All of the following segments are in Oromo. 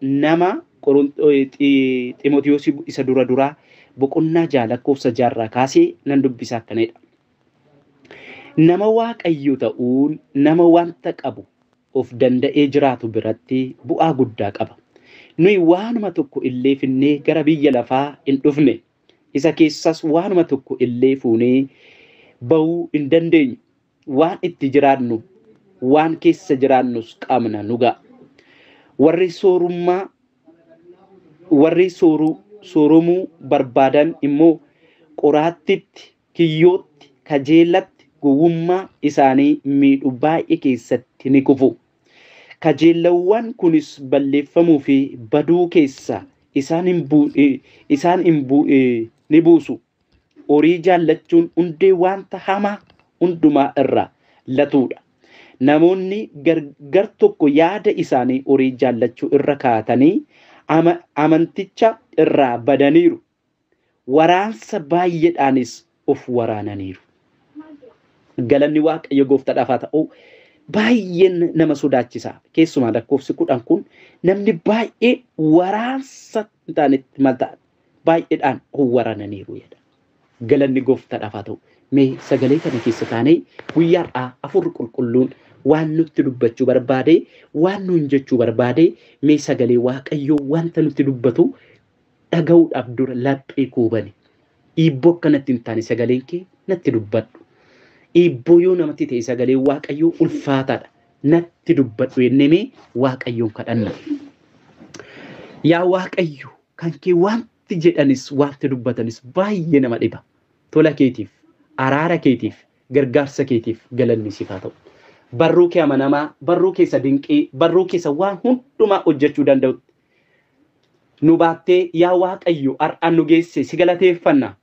nama Ximotewos isa dura boqonnaa 6 lakkoofsa 6 kaasee nan dubbisa akkanadha. Nama Waaqayyo ta'uun nama wanta qabu of danda'ee jiraatu biratti bu'aa guddaa qaba. Nuyi waanuma tokko illee finnee gara biyya lafaa hin dhufne. Isa keessas waanuma tokko illee fuunee ba'uu hin dandeenyu. Waan itti jiraannu waan keessa jiraannus qabna nu ga'a. Warri sooromuu barbaadan immoo qoraattitti, kiyyootti, kajeellatti gowwummaa isaanii miidhu baay'ee keessatti ni kufu. Kajeellawwan kunis balleeffamuu fi baduu keessa isaan ni buusu. Horii jaallachuun hundee wanta hamaa hundumaa irraa latuudha. Namoonni gar tokko yaada isaanii horii jaallachuu irra kaatanii amanticha irraa badaniiru. Waraansa baay'eedhaanis of waraananiiru. Galanni Waaqayyo Gooftaadhaaf haa ta'u. Baay'een nama sodaachisa. Keessumaa lakkoofsi 10 kun namni baay'ee waraansa ta'anitti malta'a. Baay'eedhaan waraananiiru jedha. Galanni Gooftaadhaaf haa ta'u. Mee sagalee kana keessa taanee guyyaadhaa Hafuurri Qulqulluun waan nutti dubbachuu barbaade, waan nuun jechuu barbaade, mee sagalee Waaqayyoo wanta nutti dubbatu dhaga'uudhaaf dura laphee kuubani. Dhiibboo akkanatti hin taane sagaleen kee natti dubbadhu. Dhiibboo yoo namatti ta'e sagalee Waaqayyoo ulfaataadha. Natti dubbadhu jennee mee Waaqayyoon kadhanna. Yaa Waaqayyo kan kee wanti jedhanis wanti dubbatanis baay'ee nama dhiba. Tola keetiif, araara keetiif, gargaarsa keetiif galanni siif haa ta'u. Barruu kee amanamaa, barruu keessa dinqii, barruu keessa waan hundumaa hojjechuu danda'utti. Nu baattee yaa Waaqayyo har'aan nu geesse si galateeffanna.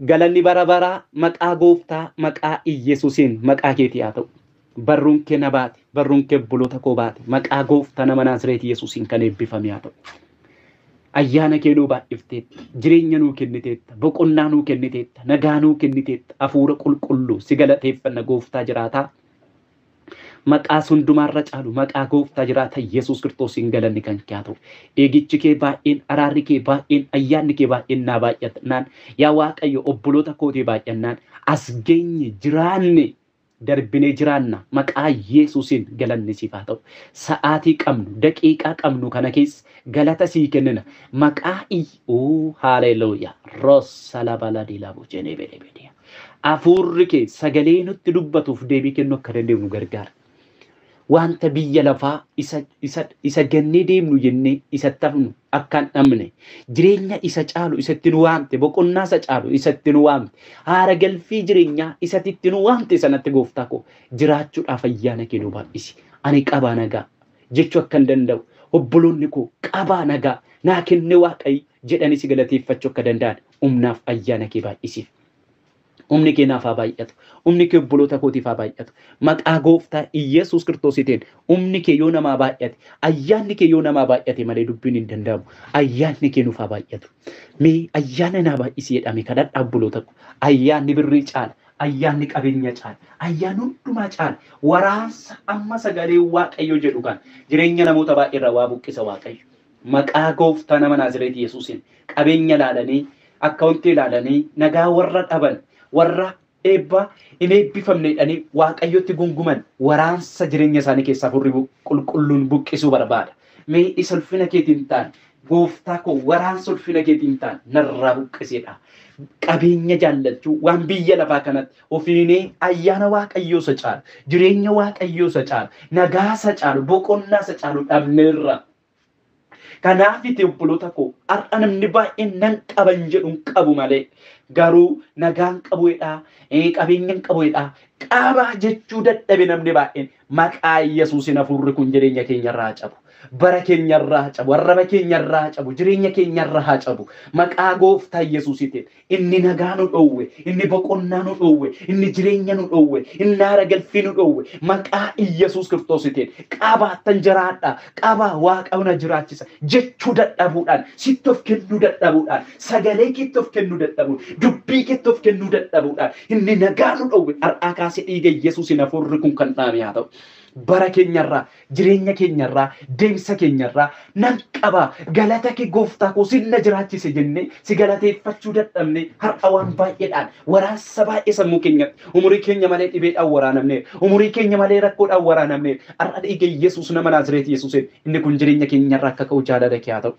Galanni bara baraa maqaa Gooftaa maqaa Iyyesuusiin maqaa keetii haa ta'u. Barruun kee na baate, barruun kee obboloota koo baate, maqaa Gooftaa nama Naazreetii Yesuusiin kan eebbifame haa ta'u. Ayyaana kee nuu baay'ifteetta, jireenya nuu kenniteetta, boqonnaa nuu kenniteetta, nagaa nuu kenniteetta, hafuura qulqulluu si galateeffanna Gooftaa jiraataa. Maqaa hundumaarra caalu maqaa Gooftaa jiraata Yesuus Kiristoosiin galanni kan kee haa ta'u. Eegichi kee baay'een, araarri kee baay'een, ayyaanni kee baay'een naa baay'atnaan, yaa Waaqayyo obboloota kootii baay'annaan as geenye jiraanne darbinee jiraanna maqaa Yesuusiin galanni siif haa ta'u. Sa'aatii qabnu, daqiiqaa qabnu kana keessa galata sii kennina. Maqaa haleluuyaa. Rossa labaladi labu jenee bedee. Hafuurri kee sagalee nutti dubbatuuf deebii kennu akka dandeenyu gargaara. Wanta biyya lafaa isa gannee deemnu jennee isatti hafnu akkaan dhabne jireenya isa caalu isatti nu waamte boqonnaa isa caalu isatti nu waamte haara galfii jireenyaa isatti nu waamte sanatti Gooftaa koo jiraachuudhaaf ayyaana kee nu baay'isi. Ani qabaa nagaa jechuu akka hin danda'u obboloonni koo qabaa nagaa naa kenne Waaqayyo jedhanii si galateeffachuu akka danda'an humnaaf ayyaana kee baay'isiif. Humni kee naaf haa baay'atu. Humni kee obboloota kootiif haa baay'atu. Maqaa Gooftaa Iyyesuus Kiristoosiitiin humni kee yoo namaa baay'ate, ayyaanni kee yoo namaa baay'ate malee dubbiin hin danda'amu. Ayyaanni kee nuuf haa baay'atu. Mee ayyaana naa baay'isi jedhame kadhadhaa obboloota koo. Ayyaanni birrii caala, ayyaanni qabeenya caala, ayyaanni hundumaa caala. Waraansa amma sagalee Waaqayyo jedhu kan jireenya namoota baay'eerraa waa buqqisa Waaqayyo. Maqaa Gooftaa nama Naazreetii Yesuusiin qabeenya ilaalanii, akkaawuntii ilaalanii, nagaa warra dhaban, warra eebba hin eebbifamne jedhanii Waaqayyotti gunguman waraansa jireenya isaanii keessaa Hafuurri Qulqulluun buqqisuu barbaada. Mee isa ulfina keetiin ta'an Gooftaa koo waraansa ulfina keetiin ta'an narraa buqqisedha. Qabeenya jaallachuu waan biyya lafaa kanatti ofiinee ayyaana Waaqayyoo isa caalu, jireenya Waaqayyoo isa caalu, nagaa isa caalu, boqonnaa isa caalu dhabneerra. Kanaaf itti obboloota koo har'a namni baay'een nan qaban jedhuun qabu malee garuu nagaan qabuudha, qabeenyaan qabuudha, qabaa jechuu dadhabe namni baay'een maqaa Yesuusiin Hafuurri kun jireenya keenyarraa cabu. Bara keenyarraa cabu, arraba keenyarraa cabu, jireenya keenyarraa cabu. Maqaa Gooftaa Yesuusiitiin inni nagaa nu dhowwe, inni boqonnaa nu dhowwe, inni jireenya nu dhowwe, inni haara galfii nu dhowwe. Maqaa Yesuus Kiristoosiitiin qabaattan jiraadha, qabaa Waaqayyo na jiraachisa jechuu dadhabuudhaan, sitti of kennuu dadhabuudhaan, sagalee keetti of kennuu dadhabuudhaan, dubbii keetti of kennuu dadhabuudhaan inni nagaa nu dhowwe har'aa kaasee dhiiga Yesuusiin Hafuurri kun kan dhaame haa ta'u. bara keenyarraa jireenya keenyarraa deemsa keenyarraa nan qaba galata kee gooftaa koo sinna jiraachise jennee si galateeffachuu dadhabne har'a waan baay'eedhaan waraansa baay'ee sammuu keenyatti umurii keenya malee dhibeedhaan waraanamne umurii keenya malee rakkoodhaan waraanamne har'a dhiiga Yesuus nama Naazreeti Yesuus inni kun jireenya keenyarraa akka ka'u jaalala kee haa ta'u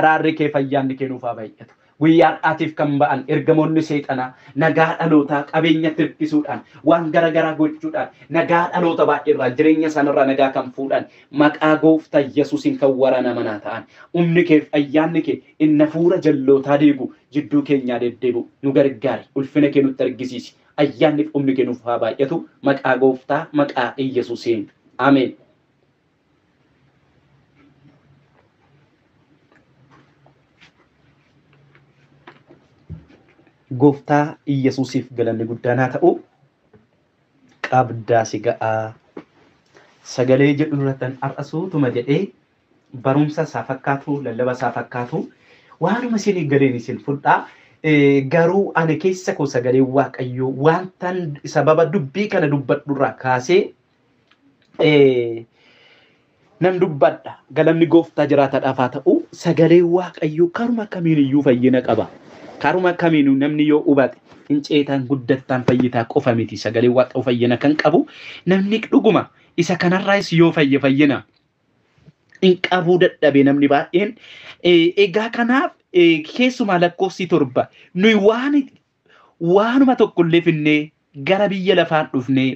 araarri kee fayyaanni kee nuuf haa baay'atu. Guyyaan atiif kan ba'an ergamoonni seexanaa nagaa dhalootaa qabeenya tirkisuudhaan waan garagaraa gochuudhaan nagaa dhaloota baay'eerraa jireenya isaanirraa nagaa kan fuudhan maqaa gooftaa Yesuusiin kan waraanaman ta'an humni kee ayyaanni kee inni fuura jallootaa deegu jidduu keenyaa deddeebi'u nu gargaari ulfina kee nutti argisiisi ayyaanniif humni kee nuuf haa baay'atu maqaa gooftaa maqaa Yesuusiin ameen. Gooftaa Yesuusiif galanni guddaan haa ta'u qabdaa si ga'aa sagalee jedhu irrattan har'asuutuma jedhee barumsa isaa fakkaatu lallaba isaa fakkaatu waanuma isin galeen isin fudhaa garuu ani keessa koo sagalee Waaqayyoo wantan sababa dubbii kana dubbadhurraa kaasee nan dubbadha galanni gooftaa jiraataadhaaf haa ta'u sagalee Waaqayyoo karuma kamiin iyyuu fayyina qaba. Karuma kamiinuu namni yoo hubate hinceetaan guddattaan fayyitaa qofa miti sagalee Waaqayyoo fayyina kan qabu namni dhuguma isa kanarraas yoo fayyina hin qabuu dadhabe namni baay'een egaa kanaaf keessumaa lakkoofsi 7 nuyi waanuma tokkollee finnee gara biyya lafaan dhufnee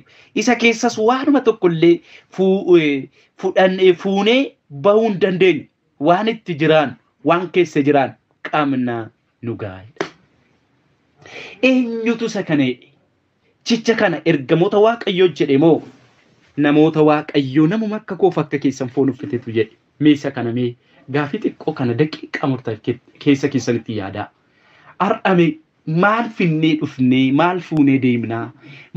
isa keessas waanuma tokkollee fuunee bahuu hin dandeenyu waan itti jiraan waan keessa jiraan qabna nu gaayidha. Eenyutu isa kaneedhe jecha kana ergamoota Waaqayyoo jedhe moo namoota Waaqayyoo namuma akka koof akka keessan foon uffitetu jedhe meesa kana mee gaafii xiqqoo kana daqiiqaa murtaa'e keessa keessanitti yaadaa har'ame maal finnee dhufnee maal fuunee deemnaa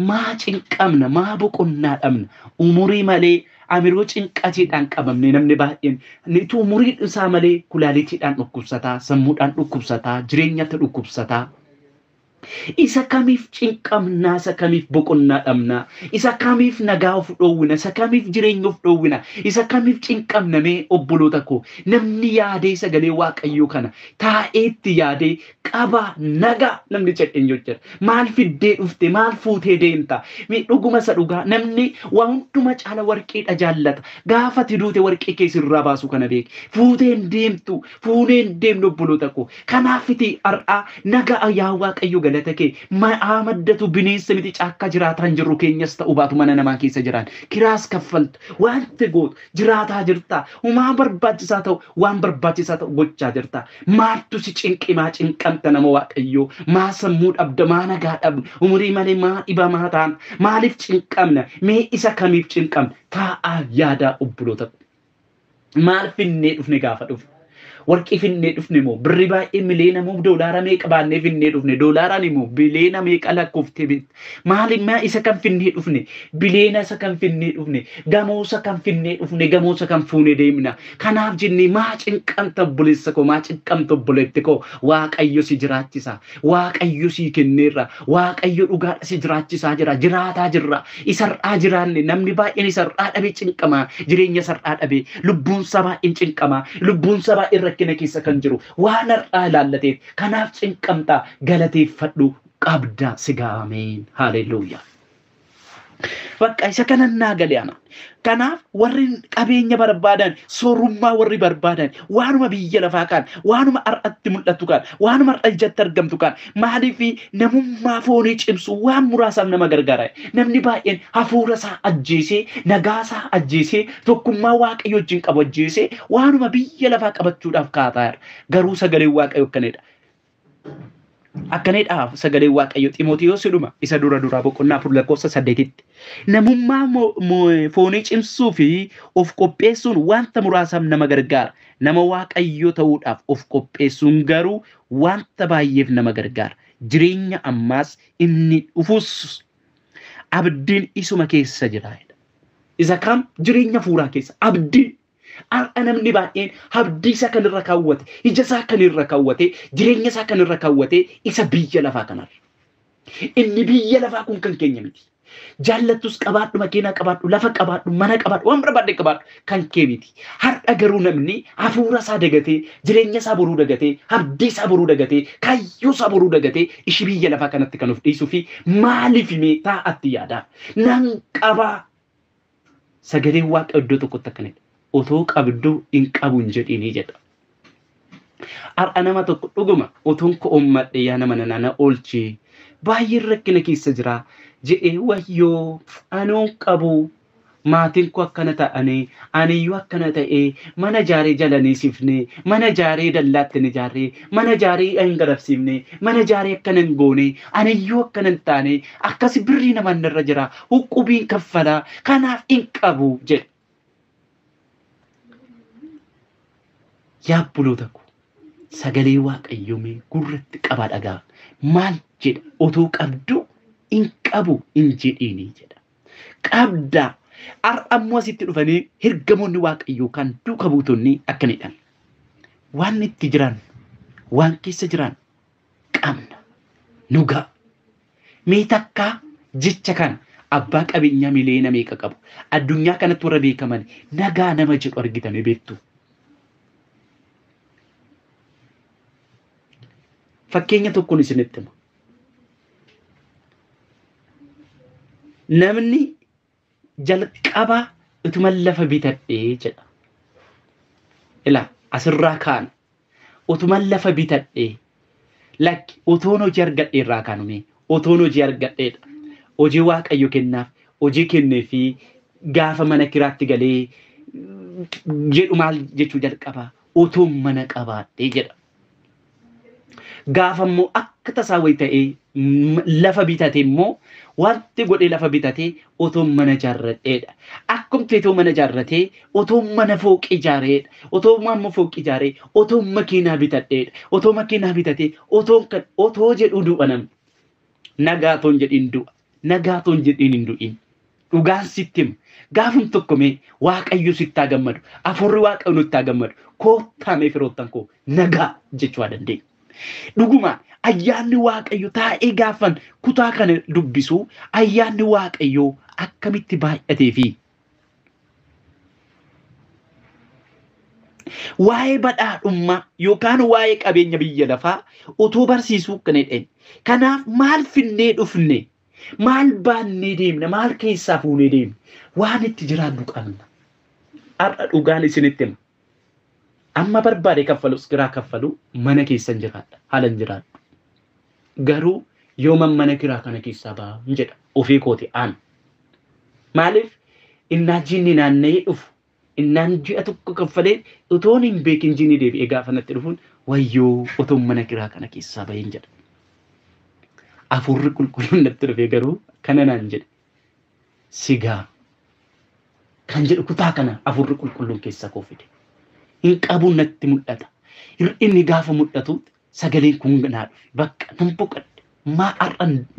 maa cinqamna maa boqonnaa dhabna umurii malee amiroo cinqatiidhaan qabamne namni baay'een nitu umurii isaa malee kulaaliitiidhaan dhukkubsataa sammuudhaan dhukkubsataa jireenyatti dhukkubsataa isa kamiif cinqamnaa isa kamiif boqonnaa dhabnaa isa kamiif nagaa of dhoowwina isa kamiif jireenya of dhoowwina isa kamiif cinqamnamee obboloota koo namni yaadee sagalee Waaqayyoo kana taa'eetti yaadee qaba nagaa namni jedheen jira maal fiddee dhufte maal fuutee deemta mee dhuguma isa dhugaa namni waa hunduma caala warqeedha jaallata gaafa duute warqee keessirraa baasu kana beeki fuuteen deemtu fuuneen deemnu obboloota koo kanaafiti har'aa nagaa yaa Waaqayyoo galata kee maddatu bineensa miti caakka jiraataan jirru keenyas ta'u baatu mana namaa keessa jiran kiraas kaffaltu wanti gootu jiraataa jirta umaa barbaachisaa ta'u waan barbaachisaa ta'u gochaa jirta maaltu si cinqimaa cinqamta nama Waaqayyoo maa sammuu dhabda maa nagaa dhabna umurii malee maa dhibamaa ta'an maaliif cinqamna mee isa kamiif cinqamna taa'aa yaadaa obboloota maal finnee dhufne gaafa dhufne warqii finnee dhufne moo birri baay'ee miliyoona moo doolaara meeqa baannee finnee dhufne doolaaraan immoo biliyoona meeqa lakkoofte maaliif isa kan finnee dhufne biliyoona isa kan finnee dhufne gamoosa kan finnee dhufne gamoosa kan fuunee deemna kanaaf jennee maa cinqamta obboleessa koo maa cinqamta obboleetti koo Waaqayyo si jiraachisa Waaqayyo si kenneerra Waaqayyo dhugaadha si jiraachisaa jira jiraataa jirra isarraa jiraanne namni baay'een isarraa dhabe cinqama jireenya isarraa dhabe lubbuun sabaa in cinqama lubbuun sabaa irra rakkina keessa kan jiru waan har'aa ilaallateef kanaaf cinqamtaa galateeffadhu qabda sigaa ameen haleluuyaa. Bakka isa kanan naa galee ana kanaaf warri qabeenya barbaadan soorummaa warri barbaadan waanuma biyya lafaa kan waanuma har'atti mul'atu kan waanuma har'a ijatti argamtu kan maaliif namummaa foonii cimsu waan muraasaaf nama gargaara namni baay'een hafuura isaa ajjeesee nagaa isaa ajjeesee tokkummaa Waaqayyo wajjin qabu ajjeesee waanuma biyya lafaa qabachuudhaaf kaataa garuu sagalee Waaqayyo akkanedha sagalee Waaqayyo Xiimotewos dhuma isa dura boqonnaa 4:8tti namummaa foonii cimsuu fi of qopheessuun wanta muraasaaf nama gargaara nama Waaqayyo ta'uudhaaf of qopheessuun garuu wanta baay'eef nama gargaara jireenya ammaas inni dhufus abdiin isuma keessa jira isa kam jireenya fuuraa keessa abdiin namni baay'een abdii isaa kan irra kaawwate ija isaa kan irra kaawwate jireenya isaa kan irra kaawwate isa biyya lafaa kanarra inni biyya lafaa kun kan keenya miti Jaallattus qabaadhu, makiinaa qabaadhu, lafa qabaadhu, mana qabaadhu, waan barbaadde qabaadhu kan kee miti. Har'a garuu namni hafuura isaa dagatee, jireenya isaa boruu dagatee, abdii isaa boruu dagatee, kaayyoo isaa boruu dagatee ishii biyya lafaa kanatti kan of dhiisuu fi maaliif mee taa'atti yaada? Nan qabaa. Sagaleen Waaqa iddoo tokkotti akkanidha. Otoo qabdu hin qabu hin jedhiini jedha. Har'a nama tokko dhuguma otoon ko ummadhe yaa nama nana oolchee baay'ee rakkina keessa jira jedhee wayyoo anoon qabu maatiin ko akkana ta'anii aniyyuu akkana ta'ee mana jaaree jalanii sifne mana jaaree dallaatti ni jaaree mana jaaree hin garabsiifne mana jaaree akkana hin goone aniyyuu akkana hin taane akkas birrii namaan irra jira huqubiin kaffalaa kanaaf hin qabu jedhe. Yaa buloota ko sagalee Waaqayyoo mee gurratti qabaa dhagaa maal jedha otoo qabdu hin qabu hin jedhiini jedha. Qabda har'ammoo asitti dhufanii hirgamoonni Waaqayyoo kan duuka buutonni akkanidhaan waan itti jiran waan keessa jiran qabna nugaa mee takka jecha kana abbaa qabeenyaa miliyoona meeqa qabu addunyaa kanatti warra beekaman nagaa nama jedhu argitanii beektu. Fakkeenya tokkoon isinitti hima. Namni jalqaba utuma lafa bitadhee jedha. Ilaa asirraa kaan utuma lafa bitadhee lakki otoon hojii argadhee irraa kaanume otoon hojii argadheedha. Hojii Waaqayyo kennaaf hojii kennee fi gaafa mana kiraatti galee jedhu maal jechuu jalqaba otoon mana qabaadhee jedha. Gaafa immoo akka tasaa wayi ta'ee lafa bitate immoo wanti godhee lafa bitate otoo mana jaarradheedha. Akkumti otoo mana jaarratee otoo mana fooqii ijaareedha. Otoo mana fooqii ijaaree otoo makiinaa bitadheedha. Otoo makiinaa bitatee otoo jedhu du'a namni. Nagaatoon jedhin du'a. Nagaatoon jedhin hin du'in. Dhugaan sitti hima. Gaafum tokko mee Waaqayyo sitti haa gammadu. Afurri Waaqayyo nutti haa gammadu. Koottaa mee firoottan koo nagaa jechuu dandeenya. Dhuguma ayyaanni Waaqayyo taa'ee gaafan kutaa kana dubbisu ayyaanni Waaqayyo akkamitti baay'atee fi waa'ee badhaadhummaa yookaan waa'ee qabeenya biyya lafaa otoo barsiisuu kan jedhan. Kanaaf maal finnee dhufne maal baannee deemna maal keessaa fuunee deemna waan itti jiraannu qabna. Har'a dhugaan isinitti hima. Amma barbaade kaffalus giraa kaffalu mana keessan jiraadha haalan jiraadha. Garuu yooman mana kiraa kana keessaa ba'a jedha ofii kooti aan. Maaliif innaa jinni naanna'ee dhufu innaan ji'a tokko kaffalee utoon hin beekin jinni deebi'ee gaafa natti dhufuun wayyoo otoon mana kiraa kana keessaa baheen jedha. Afurri qulqulluun natti dhufee garuu kana naan jedhe sigaa kan jedhu kutaa kana afurri qulqulluun keessaa koo fide. Hin qabuun natti mul'ata. Inni gaafa mul'atu sagaleen kun naa dhufe bakka nan boqadhe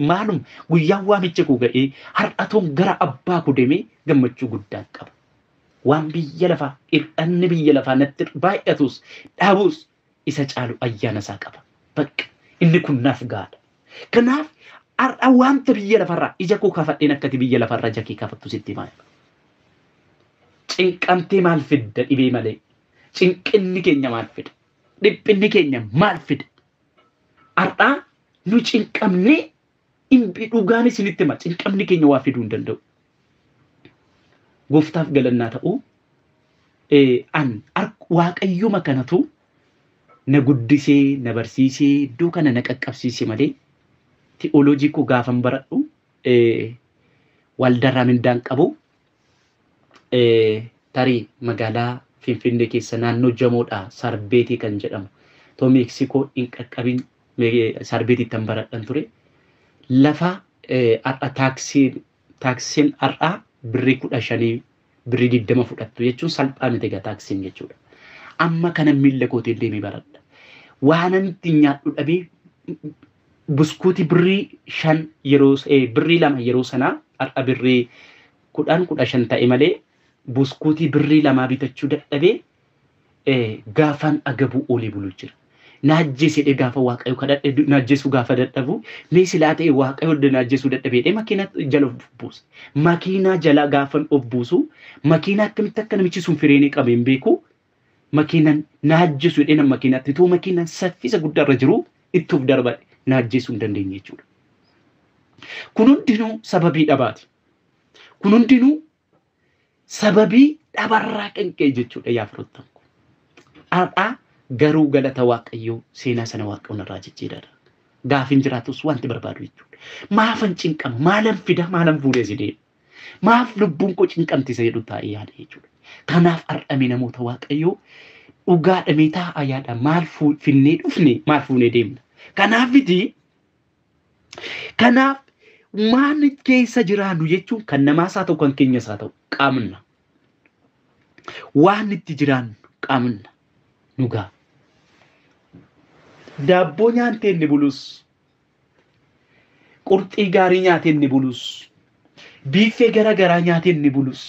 maalum guyyaan waamicha koo ga'ee har'atoon gara abbaa koo deemee gammachuu guddaa qaba. Waan biyya lafaa hir'anni biyya lafaa natti baay'atus dhaabus isa caalu ayyaana isaa qaba. Bakka inni kun naaf gaadha. Kanaaf har'a wanta biyya lafarraa ija koo kaafadheen akkati biyya lafarraa jakee kaafattu sitti maal? Cinqamtee maal fidda dhibee malee? Cinqinni keenya maal fida? Dhiphinni keenya maal fida? Har'aa nu cinqamnee dhugaan isinitti hima cinqamni keenya waa fiduu hin danda'u. Gooftaaf galannaa ta'uu Waaqayyuma kanatu na guddisee na barsiisee iddoo kana na qaqqabsiise malee teoloojii koo gaafan baradhu waldarraa mindaan qabu tarii magaalaa Finfinnee keessa naannoo Jamoodha Sarbeetii kan jedhamu. Too Meeksikoo hin qaqqabin Sarbeetii tan baradhan ture. Lafa har'a taaksiin har'aa birrii 15 birrii 20 fudhattu jechuun salphaa miti egaa taaksiin jechuudha. Amma kana miilla kootiin deemee baradha. Waan itti nyaadhu dhabee buskuutii birrii 5 yeroo birrii 2 yeroo sanaa har'a birrii 10-15 ta'e malee buskuutii birrii 2 bitachuu dadhabee gaafaan agabuu olee buluu jira. naajjeesedhe gaafa waaqayyo kadhadhe naajjeesuu gaafa dadhabu mee silaa ta'e waaqayyo naajjeesuu dadhabeedhe makiina jala of buusa. Makiinaa jala gaafa of buusu makiinaa akkamitti akka namichi sun fireenii qabe hin beeku. Makiinaan naajjeesuu jedhee nama makiinaatti tuu makiinaan saffisa guddaarra jiru itti of darbadhe naajjeesuu hin dandeenye jechuudha. Kun hundinuu sababii dhabaati. Kun hundinuu sababii dhabarraa kan ka'e jechuudha yaa firoottan. Har'aa garuu galata waaqayyoo seenaa sana waaqayyoon irraa jijjiirara. Gaafin jiraatus wanti barbaadu jechuudha. Maafan cinqama, maalan fida, maalan fuudhee si deema. Maaf lubbuun koo cinqamti isa jedhu taa'ee yaada jechuudha. Kanaaf har'ame namoota waaqayyoo dhugaadhamee taa'aa yaada maal finnee dhufne maal fuunee deemna. Kanaaf waan keessa jiraannu jechuun kan namaas haa ta'u kan keenyas haa ta'u qaamna. Waan itti jiraannu qaamna. Nugaa. Daabboo nyaatee inni bulus. Qurxii gaarii nyaatee inni bulus. Biifee garagaraa nyaatee inni bulus.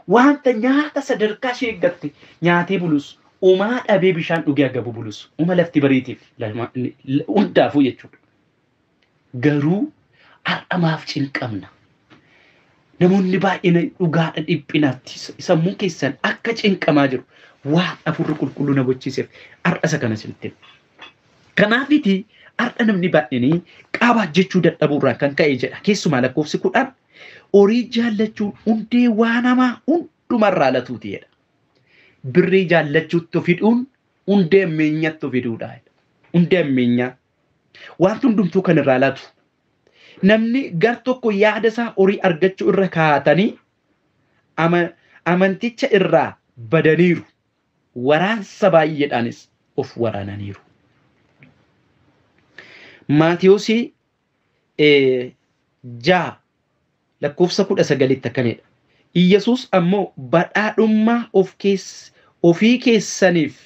Wanta nyaata sadarkaa ishee eeggatte nyaatee bulus. Uumaa dhabee bishaan dhugee agabu bulus. Uuma lafti bariitiif hundaafuu jechuudha. Garuu har'amaaf cinqamna. Namoonni baay'een dhugaadha dhiphinaatti sammuu keessan akka cinqamaa jiru waan afurri qulqulluu na gochiiseef har'a isa kana sinitti. Kanaafiti har'a namni baay'een qabaachuu dadhabuurraa kan ka'e jedha. Keessumaa lakkoofsi 10 horii jaallachuun hundee waan hamaa hundumarraa latuuti jedha. Birrii jaallachuutti ofiidhuun hundee ammeenyaatti ofiidhuudha. Hundee ammeenyaa waan hundumtuu kan irraa latu. Namni gar tokko yaada isaa horii argachuu irra kaa'atanii amanticha irraa badaniiru. Waraansa baay'eedhaanis of waraananiiru. Maatiyos 6 lakkoofsa 19 akkanidha. Iyyesuus ammoo badhaadhummaa ofii keessaniif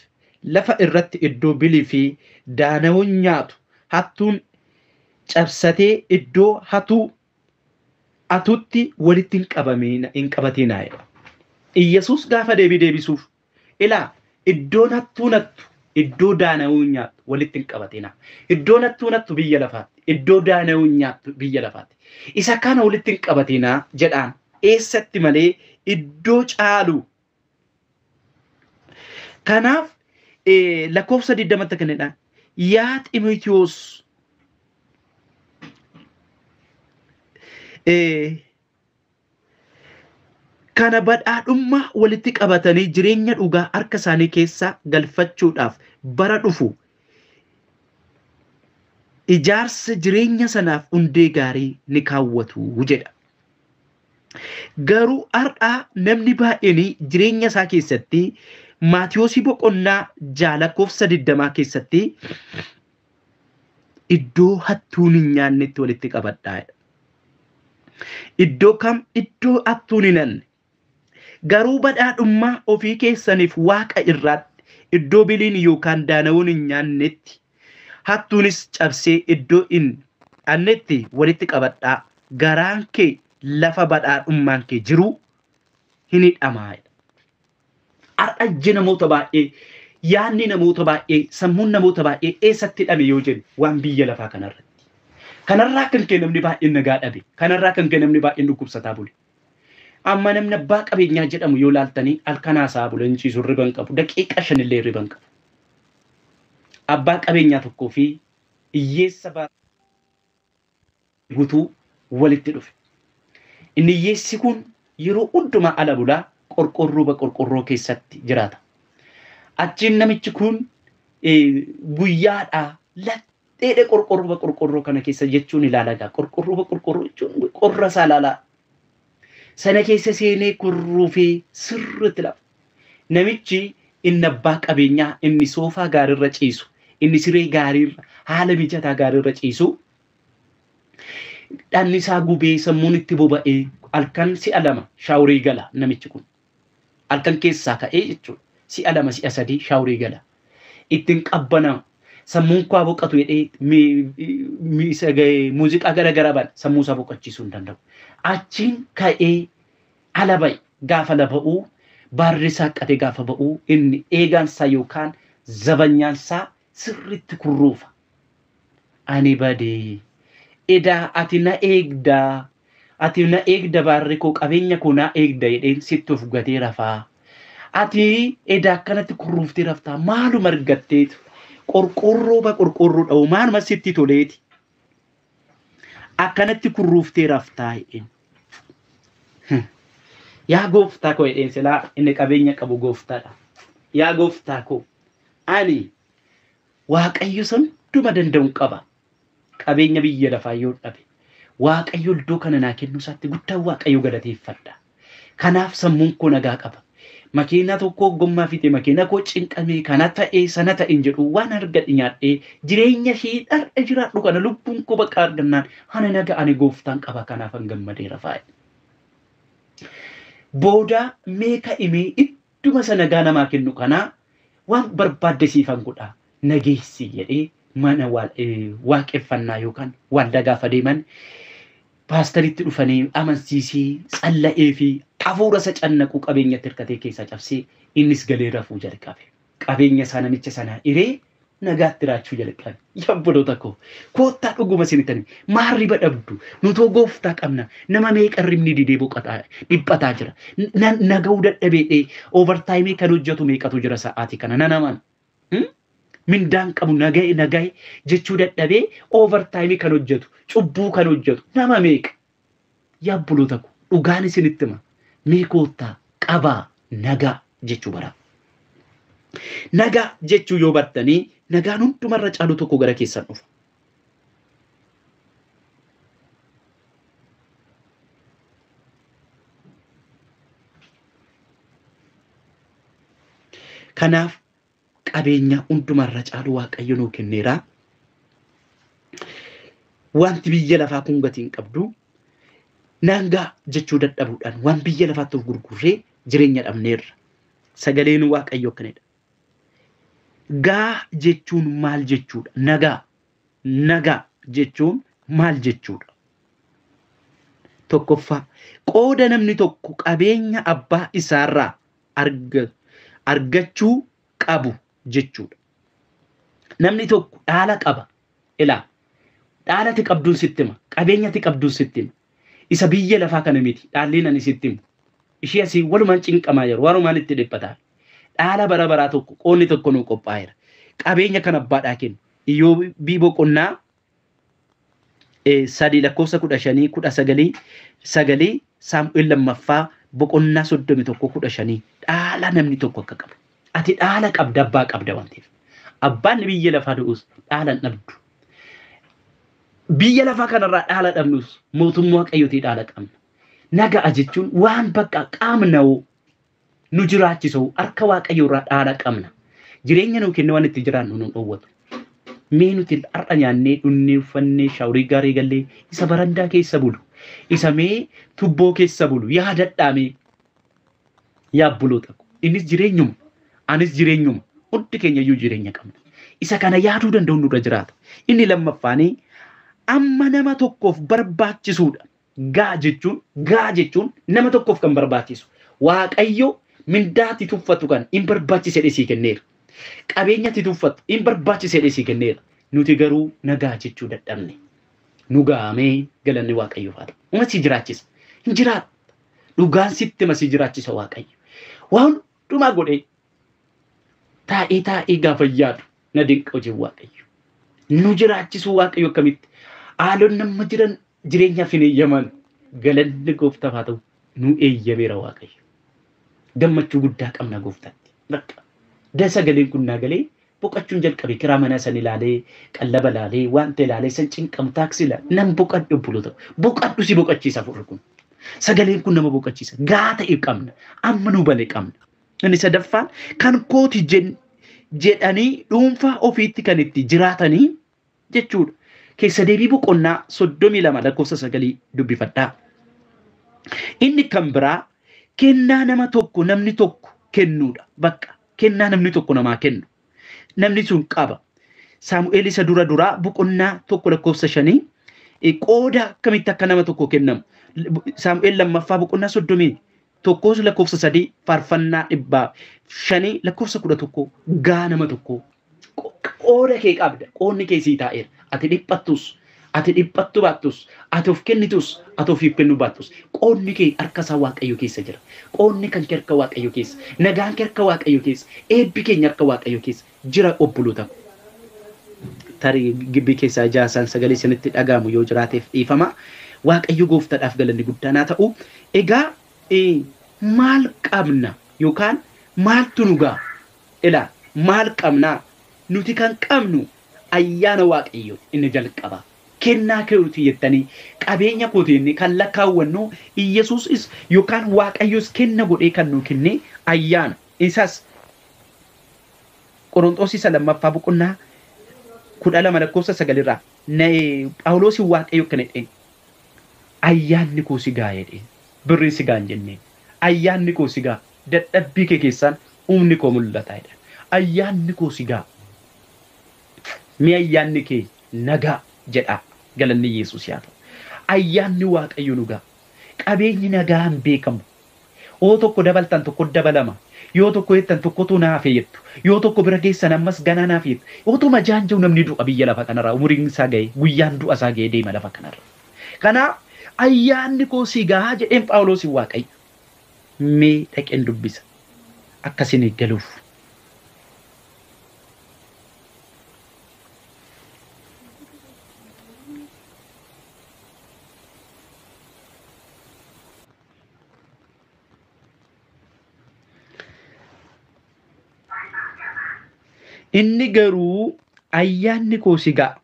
lafa irratti iddoo bilii fi daana'uun nyaatu hattuun cabsatee iddoo hatuutti walitti hin qabatinaa. Iyyesuus gaafa deebisuuf ilaa iddoon hattuun hattu iddoo daana'uun nyaatu walitti hin qabatinaa. Iddoon hattuun hattu biyya lafaatti. Iddoo daana'uun nyaatu biyya lafaatti. Isa kana walitti hin qabatinaa jedhaan eessatti malee iddoo caalu. Kanaaf lakkoofsa 20 kanadhaan yaa Xiimotewos kana badhaadhummaa walitti qabatanii jireenya dhugaa harka isaanii keessa galfachuudhaaf bara dhufu ijaarsa jireenya sanaaf hundee gaarii ni kaawwatu jedha. Garuu har'aa namni baay'een jireenya isaa keessatti Maatiyos boqonnaa 6 lakkoofsa 20 keessatti iddoo hattuun hin nyaannetti walitti qabadhaa. Iddoo kam? Iddoo hattuun hin nyaanne. Garuu badhaadhummaa ofii keessaniif waaqa irraatti iddoo biliin yookaan daana'uun hin nyaannetti hattuunis cabsee iddoo hin annetti walitti qabadhaa. Garaan kee lafa badhaadhummaan kee jiru hin hidhamaa. Har'a namoota baay'ee yaadni namoota baay'ee sammuun namoota baay'ee eessatti hidhame yoo jennu waan biyya lafaa kanarratti. Kanarraa kan kee namni baay'een nagaa dhabe. Kanarraa kan kee namni baay'een dhukkubsataa bule. Amma namni abbaa qabeenyaa jedhamu yoo laaltanii halkanaasaa bulan ciisu riban qabu. Daqiiqa 5 illee riban qabu. Abbaa qabeenyaa tokkoo fi hiyyeessa guutuu walitti dhufe. Inni hiyyeessi kun yeroo hundumaa ala bulaa qorqorroo keessatti jiraata. Achiin namichi kun guyyaadhaa latteedha qorqorroo kana keessa jechuun ilaalagaa. Qorqorroo jechuun qorra isaa ilaalaa. Sana keessa seenee kurruufee sirriitti lafa. Namichi inni abbaa qabeenyaa inni soofaa gaariirra ciisu, inni siree gaariirra haala mijataa gaariirra ciisu. Dhanni isaa gubee sammuun itti boba'ee halkan 2 shaaworii gala namichi kun. Halkan keessaa ka'ee jechuudha. 2 3 shaaworii gala. Ittiin qabbana sammuun koo boqotu jedhee muuziqaa garagaraa ban sammuu isaa boqochiisuu hin danda'u. Achiin ka'ee ala ba'i gaafa laba'uu baarri isaa qate gaafa ba'uu inni eegaansaa yookaan zabanyaansaa sirriitti kurruufa. Ani badee edaa ati na eegdaa. Ati na eegda baarri koo qabeenya koo na eegda jedheen sitti of gatee rafaa. Ati edaa akkanatti kurruuftee raftaa maaluma argatteetu qorqorroo ba qorqorroo dha'u maaluma sitti toleeti. Akkanatti kurruuftee raftaa jedheen. Yaa gooftaa koo jedheen silaa inni qabeenya qabu gooftaadha. Yaa gooftaa koo ani Waaqayyo hunduma danda'u qaba. Qabeenya biyya lafaa yoo dhabe. Waaqayyo iddoo kana naa kennu isaatti guddaa Waaqayyo galateeffadha. Kanaaf sammuun koo nagaa qaba. Makiina tokko gommaa fite makiina koo cinqamee kana ta'ee sana ta'in jedhu waan argadhe nyaadhee jireenya hidharra jiraadhu kana lubbuun koo bakka argannaan hana nagaa ani gooftaan qaba kanaaf an gammadeera faa'e. Booda meeqa imee idduma sana nagaa namaa kennu kanaa waan barbaadde siifan godhaa nageessi jedhee mana waaqeffannaa yookaan waldaa gaafa deeman paastaritti dhufanii amansiisii tsalla'ee fi hafuura isa cannaquu qabeenyatti hirkatee keessaa cabsee innis galee rafuu jalqabe. Qabeenya isaa namicha sanaa hiree nagaatti raachuu jalqabe. Yabboloota koo koottaa dhuguma isinitanii maarriba dhabdu nutoo gooftaa qabna nama meeqa ribni didee dhiphataa jira. Nagahuu dadhabeedhee overtaayimii kan hojjetu meeqatu jira sa'aatii kana nanaman. Mindaan qabu nagaye jechuu dadhabee overtaayimii kan hojjetu cubbuu kan hojjetu nama meeqa. Yabboloota koo dhugaan isinitti hima. Meekoottaa qabaa nagaa jechuu bara. Nagaa jechuu yoo bartanii nagaan hundumarra caalu tokko gara keessan dhufa. Kanaaf qabeenya hundumarra caalu Waaqayyo nuu kenneera. Wanti biyya lafaa kun gatiin qabdu nagaa jechuu dadhabuudhaan waan biyya lafaatti of gurgurree jireenya dhabneerra. Sagaleen Waaqayyo akkanadha. Gaa jechuun maal jechuudha? Nagaa jechuun maal jechuudha? Tokkoffaa qooda namni tokko qabeenya abbaa isaarraa argachuu qabu jechuudha. Namni tokko dhaala qaba. Ilaa dhaalati qabduun sitti hima. Qabeenyati qabduun sitti hima. Isa biyya lafaa kana miti dhaalleen ani sitti himu. Ishee asii walumaan cinqamaa jiru walumaan itti dhiphataa. Dhaala bara baraa tokko qoonni tokko nuu qophaa'eera. Qabeenya kan abbaadhaa kennu. Iyyoobii boqonnaa 3:15-19 Saamu'eel lammaffaa boqonnaa 31:15 dhaala namni tokko akka qabu. Ati dhaala qabda abbaa qabda waan ta'eef. Abbaan biyya lafaa du'us dhaala dhabdu. Biyya lafaa kanarraa dhaala dhabnus mootummaa Waaqayyootii dhaala qabna. Nagaa jechuun waan bakka qaamna'u nu jiraachisu harka Waaqayyoorraa dhaala qabna. Jireenya nuu kenne waan itti jiraannu nu dhowwatu. Mee nuti har'a nyaannee dhunnee uffannee shaaworii gaarii gallee isa barandaa keessa bulu. Isa mee tubboo keessa bulu yaadadhaamee yaabboloota. Innis jireenyuma. Anis jireenyuma. Hundi keenya iyyuu jireenya qabna. Isa kana yaaduu danda'u nurra jiraata. Inni lammaffaanii amma nama tokkoof barbaachisuudha. Gaa jechuun nama tokkoof kan barbaachisu. Waaqayyo mindaati tuffatu kan hin barbaachise dheesii kenneera. Qabeenyatti tuffatu hin barbaachise dheesii kenneera. Nuti garuu nagaa jechuu dadhabne. Nu gaamee galanni Waaqayyoof haa ta'u. Uma si jiraachisa. Hin jiraata. Dhugaan sitti ma si jiraachisa Waaqayyo. Waan hundumaa godhee taa'ee gaafa yaadu na dinqa hojii Waaqayyo. Nu jiraachisu Waaqayyo akkamitti? Haaloon nama jiran jireenyaaf hin eeyyaman galanni Gooftaaf haa ta'u nu eeyyameera Waaqayyo. Gammachuu guddaa qabna Gooftaatti. Bakka sagaleen kun naagalee boqachuun jalqabe kiraa mana san ilaalee qallaba ilaalee wanta ilaalee san cinqamu taaksii ilaalee nan boqadhu bulota. Boqadhu si boqachiisa furri kun. Sagaleen kun nama boqachiisa. Gaa ta'e qabna. Amma nu bale qabna. Inni sadaffaan kan kooti jedhanii dhuunfaa ofiitti kan itti jiraatanii jechuudha. Keessa deebii boqonnaa 32:9 dubbifadhaa. Inni kan biraa kennaa nama tokko namni tokko kennuudha. Bakka kennaa namni tokko namaa kennu. Namni sun qaba. Saamu'eel isa duraa boqonnaa 1:5 qooda akkamitti akka nama tokko kennamu. Saamu'eel lammaffaa boqonnaa 31:3 faarfannaa 511 gaa nama tokko qooda kee qabda. Qoodni kee sii taa'eera. Ati dhiphattus, ati dhiphattu baattus, ati of kennitus, ati ofiif kennu baattus. Qoodni kee harka isaa Waaqayyo keessa jira. Qoodni kan kee harka Waaqayyo keessa. Nagaan kee harka Waaqayyo keessa. Eebbi keenya harka Waaqayyo keessa jira obboloota. Tarii gibbii keessaa jaasaan sagalee isinitti dhagahamu yoo jiraateef dhiifama. Waaqayyo gooftaadhaaf galanni guddaan haa ta'u. Egaa maal qabna yookaan maaltu nu ga'a? Ilaa maal qabnaa? Nuti kan qabnu ayyaana Waaqayyo inni jalqaba. Kennaa keeruuti jettanii qabeenya kootiin kan lakkaawwannu Iyesuusis yookaan Waaqayyos kenna godhee kan nu kenne ayyaana. Isas Qorontos isa lammaffaa boqonnaa 12:9 Phaawulos Waaqayyo kana jedheen ayyaanni koo si ga'a jedheen birrii si ga'a hin jenneen ayyaanni koo si ga'a dadhabbii kee keessaan humni koo mul'ata jedha ayyaanni koo si ga'a mi ayyaanni kee nagaa jedha galanni Yesuus yaa ta'u ayyaanni Waaqayyo nu ga'a qabeenyi nagaan beekamu oo tokko dabaltan tokko dabalama yoo tokko jettan tokkotu naaf jettu yoo tokko bira geessan ammas ganaa naaf jettu yoo tuma jaanjau namni du'a biyya lafa kanarraa umuriin isaa ga'e guyyaan du'a isaa ga'e deema lafa kanarra kanaaf ayyaanni koo si ga'a jedheen Phaawulos Waaqayyo mee dhaqeen dubbisa akkasin eeggaluuf. Inni garuu ayyaanni koo si ga'a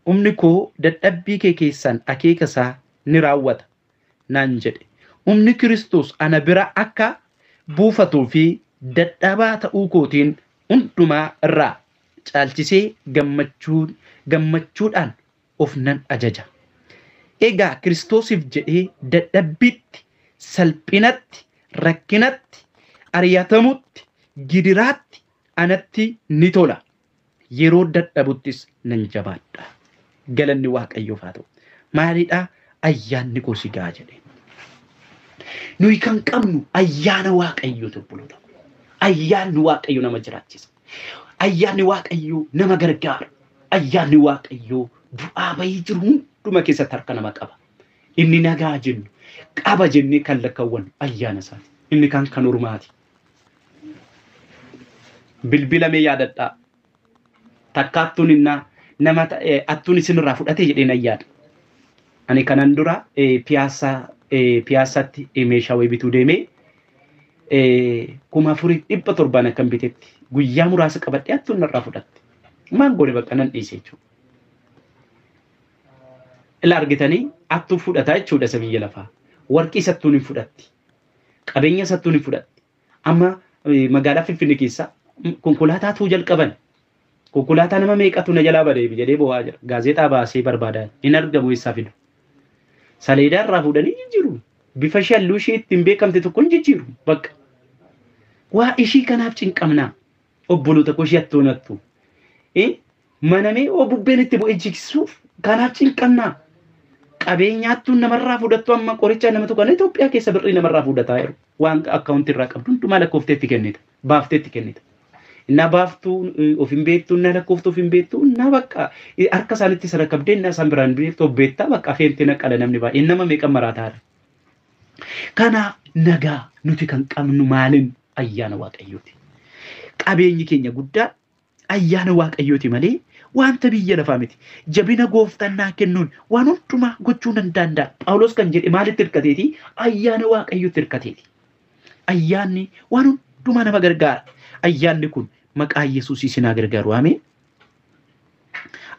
humni koo dadhabbii kee keessan akeeka isaa ni raawwata naan jedhe humni Kiristoos ana bira akka buufatuu fi dadhabaa ta'uu kootiin hundumaa irraa caalchisee gammachuudhaan of nan ajaja. Egaa Kiristoosiif jedhee dadhabbiitti, salphinatti, rakkinatti, ari'atamutti, gidiraatti anatti ni tola. Yeroo dadhabuttis nan jabaadha. Galanni Waaqayyoof haa ta'u. Maalidhaa? Ayyaanni koo si ga'a jedhe. Nuyi kan qabnu ayyaana Waaqayyoo obboloota. Ayyaanni Waaqayyo nama jiraachisa. Ayyaanni Waaqayyo nama gargaara. Ayyaanni Waaqayyo du'aa bayii jiru hunduma keessatti harka nama qaba. Inni nagaa jennu qaba jennee kan lakkaawwannu ayyaana isaati. Inni kan ormaati. Bilbila mee yaadadhaa. Takkaattuun innaa nama attuun isinirraa fudhatee jedheen ayyaana. Ani kanan dura piyaasatti meeshaa wayii bituu deemee 4,700 akkan bitetti guyyaa muraasa qabadhee attuun narraa fudhatte. Maan goone bakka nan dhiise jechuudha. Ila argitanii attuu fudhataa jechuudha isa biyya lafaa. Warqii sattuun hin fudhatti. Qabeenya sattuun hin fudhatti. Amma magaalaa Finfinnee keessa konkolaataatu jalqaban. Konkolaataa nama meeqatu na jalaa badee jedhee bo'aa jira. Gaazexaa baasee barbaadan hin argamu eessaa fidu. Saleedaa irraa fuudhanii jijjiiru. Bifa shalluu ishee ittiin beekamte tokko hin jijjiiru. Bakka. Waa ishii kanaaf cinqamnaa. Obboloota koo ishee attoonattu. Manamee bubbeen itti bu'ee jigsisuuf kanaaf cinqamnaa. Qabeenyaattuun namarraa fudhattu amma qoricha nama tokko Itoophiyaa keessa birrii namarraa fudhataa jiru. Waan akkaawuntii irraa qabdu hundumaa lakkoofteetti kennita. Baafteetti kennita. Inna baaftuu of hin beektu, inna lakkooftu of hin beektu, inna bakka harka isaanitti sarakabdee inna isaan biraan beektu of beektaa bakka feente naqala namni baay'ee nama meeqan maraataadha. Kanaaf nagaa nuti kan qabnu maaliin ayyaana Waaqayyooti. Qabeenyi keenya guddaa ayyaana Waaqayyooti malee wanta biyya lafaa miti. Jabina gooftannaa kennuun waan hundumaa gochuu nan danda'a. Phaawulos kan jedhe maalitti hirkateeti? Ayyaana Waaqayyootti hirkateeti. Ayyaanni waan hundumaa nama gargaara. Ayyaanni kun maqaa Yesuus isinaa gargaaru. Ameen.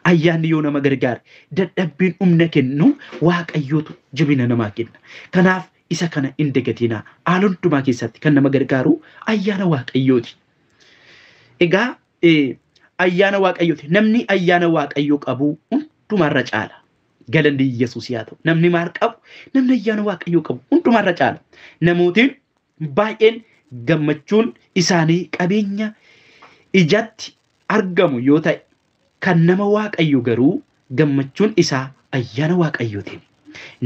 Ayyaanni yoo nama gargaara dadhabbiin humna kennu Waaqayyootu jabina namaa kenna. Kanaaf isa kana hin dagatinaa. Haala hundumaa keessatti kan nama gargaaru ayyaana Waaqayyooti. Egaa ayyaana Waaqayyooti. Namni ayyaana Waaqayyoo qabu hundumarra caala. Galanni Yesuus yaa ta'u. Namni maal qabu? Namni ayyaana Waaqayyoo qabu hundumarra caala. Namootiin baay'een gammachuun isaanii qabeenya ijatti argamu yoo ta'e kan nama Waaqayyo garuu gammachuun isaa ayyaana Waaqayyootiin.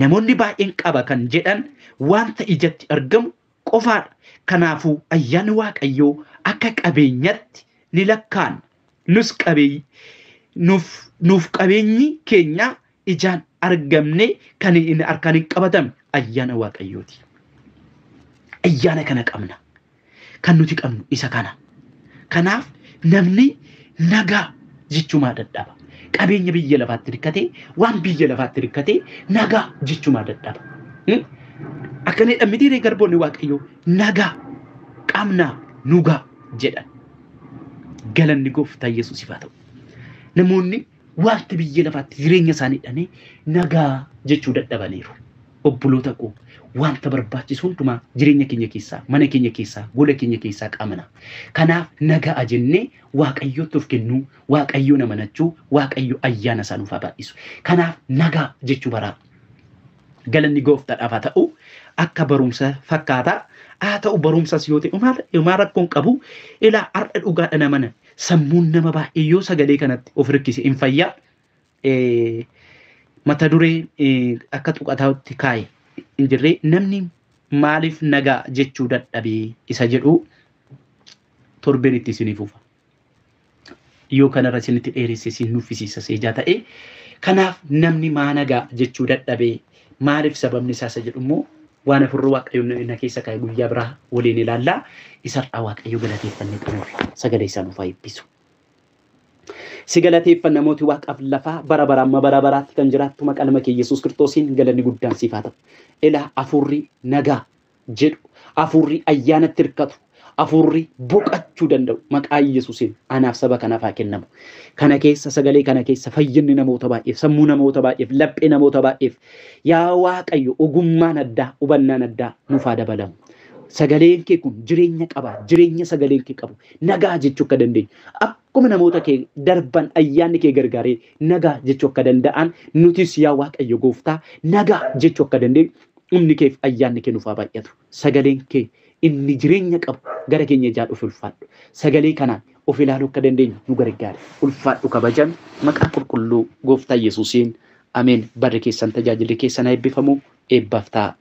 Namoonni baay'een qaba kan jedhan wanta ijatti argamu qofaadha. Kanaafuu ayyaanni Waaqayyoo akka qabeenyatti ni lakkaa'an. nus qabee nuuf qabeenyi keenya ijaan argamne kan inni harkaan hin qabatame ayyaana Waaqayyooti. Ayyaana kana qabna. Kan nuti qabnu isa kana. Kanaaf namni nagaa jechuumaa dadhaba. Qabeenya biyya lafaatti rikkatee waan biyya lafaatti rikkatee nagaa jechuumaa dadhaba. Akkana dhammitii garboonni Waaqayyoo nagaa qabnaa nugaa jedhan. Galanni Gooftaa Yesuus ifaa ta'u. Namoonni wanti biyya lafaatti jireenya isaanii dhanii nagaa jechuu dadhabaniiru. Obboloota koo wanta barbaachisu hundumaa jireenya keenya keessaa, mana keenya keessaa, gola keenya keessaa qabna. Kanaaf nagaa jennee Waaqayyootti of kennuu, Waaqayyoon amanachuu, Waaqayyo ayyaana isaa nuuf baay'isu. Kanaaf nagaa jechuu baraa. Galanni Gooftaadhaaf haa ta'u akka barumsa fakkaata. Haa ta'u barumsas yoo ta'e maal rakkoon qabu ilaa har'a dhugaadha namana. Sammuun nama baay'ee yoo sagalee kanatti of rikkise hin fayyaa. Mata duree akka tuqataatti kaa'e hin jirre namni maaliif nagaa jechuu dadhabee isa jedhu torbeen itti isiniif ufa. Yoo kanarra isinitti dheeresse isin nuffisiisa seejaa ta'e. Kanaaf namni maa nagaa jechuu dadhabee maaliif sababni isaa isa jedhu immoo waan afurri Waaqayyoon na keessa kaa'e guyyaa biraa waliin ilaallaa. Isarraa Waaqayyo galateeffannee xumurre sagalee isaa nuuf haa eebbisu. Si galateeffanna mootii Waaqaaf lafaa bara baraatti kan jiraattu maqaa kee Yesuus Kiristoosiin galanni guddaan siif haa ta'u. Ilaa afurri nagaa jedhu afurri ayyaanatti hirkatu afurri boqachuu danda'u maqaa Yesuusiin anaaf saba kanaaf haa kennamu. Kana keessa sagalee kana keessa fayyinni namoota baay'eef sammuu namoota baay'eef laphee namoota baay'eef yaa Waaqayyo ogummaan addaa hubannaan addaa nuuf haa dabalamu. Sagaleen kee kun jireenya qaba. Jireenya sagaleen kee qabu nagaa jechuu akka dandeenyu. Akkuma namoota kee darban ayyaanni kee gargaaree nagaa jechuu akka danda'an nutis yaa Waaqayyo Gooftaa nagaa jechuu akka dandeenyu humni keef ayyaanni kee nuuf haa baay'atu. Sagaleen kee inni jireenya qabu gara keenya ijaa dhufe ulfaadhu. Sagalee kanaan of ilaaluu akka dandeenyu nu gargaare. Ulfaadhu kabajan maqaa qulqulluu Gooftaa Yesuusiin. Ameen. Barri keessan tajaajilli keessan eebbifamu eebbaaf ta'a.